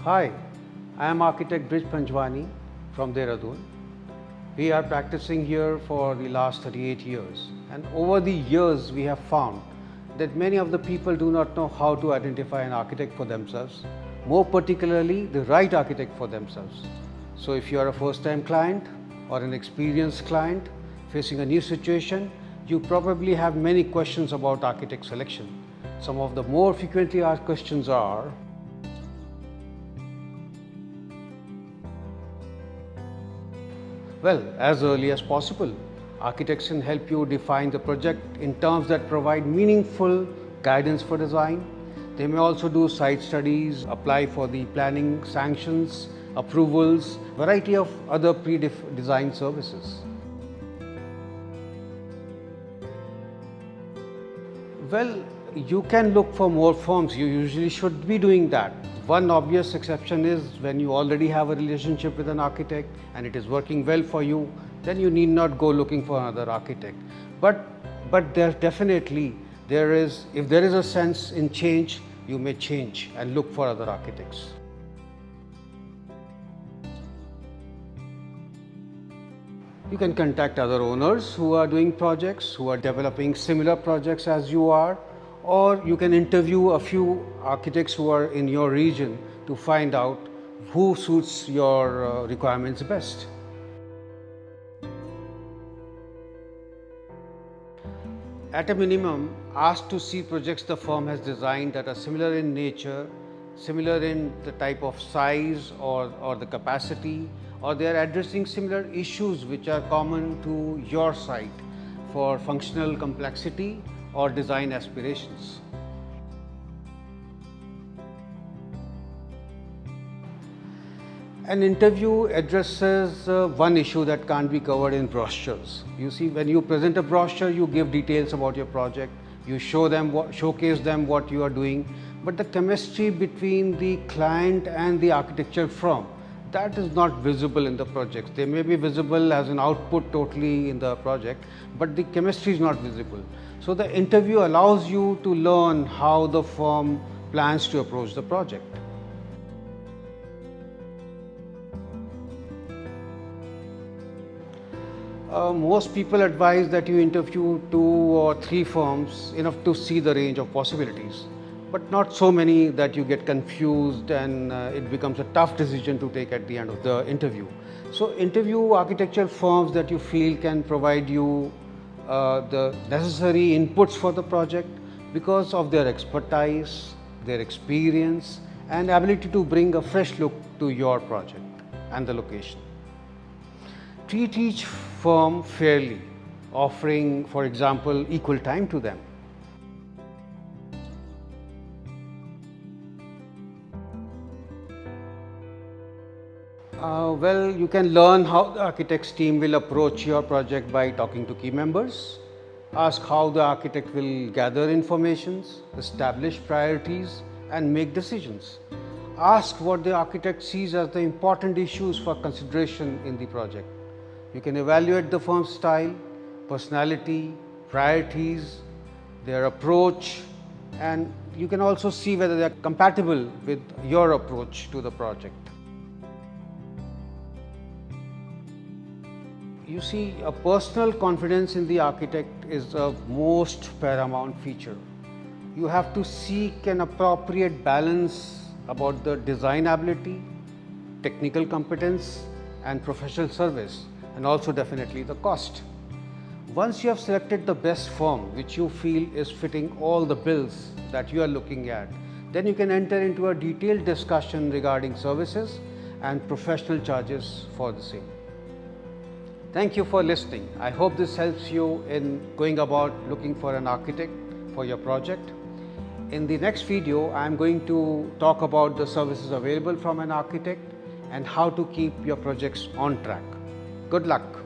Hi, I am architect Brij Panjwani from Dehradun. We are practicing here for the last 38 years, and over the years we have found that many of the people do not know how to identify an architect for themselves, more particularly the right architect for themselves. So if you are a first-time client or an experienced client facing a new situation, you probably have many questions about architect selection. Some of the more frequently asked questions are: well, as early as possible. Architects can help you define the project in terms that provide meaningful guidance for design. They may also do site studies, apply for the planning sanctions, approvals, variety of other pre-designed services. Well, you can look for more firms. You usually should be doing that. One obvious exception is when you already have a relationship with an architect and it is working well for you, then you need not go looking for another architect. But if there is a sense in change, you may change and look for other architects. You can contact other owners who are doing projects, who are developing similar projects as you are, or you can interview a few architects who are in your region to find out who suits your requirements best. At a minimum, ask to see projects the firm has designed that are similar in nature, similar in the type of size or the capacity, or they are addressing similar issues which are common to your site for functional complexity or design aspirations. An interview addresses one issue that can't be covered in brochures. You see, when you present a brochure, you give details about your project, you showcase them what you are doing, but the chemistry between the client and the architecture firm, that is not visible in the projects. They may be visible as an output totally in the project, but the chemistry is not visible. So the interview allows you to learn how the firm plans to approach the project. Most people advise that you interview 2 or 3 firms, enough to see the range of possibilities, but not so many that you get confused and it becomes a tough decision to take at the end of the interview. So interview architecture firms that you feel can provide you the necessary inputs for the project because of their expertise, their experience, and ability to bring a fresh look to your project and the location. Treat each firm fairly, offering, for example, equal time to them. Well, you can learn how the architect's team will approach your project by talking to key members. Ask how the architect will gather informations, establish priorities, and make decisions. Ask what the architect sees as the important issues for consideration in the project. You can evaluate the firm's style, personality, priorities, their approach, and you can also see whether they are compatible with your approach to the project. You see, a personal confidence in the architect is a most paramount feature. You have to seek an appropriate balance about the design ability, technical competence, and professional service, and also definitely the cost. Once you have selected the best firm which you feel is fitting all the bills that you are looking at, then you can enter into a detailed discussion regarding services and professional charges for the same. Thank you for listening. I hope this helps you in going about looking for an architect for your project. In the next video, I am going to talk about the services available from an architect and how to keep your projects on track. Good luck.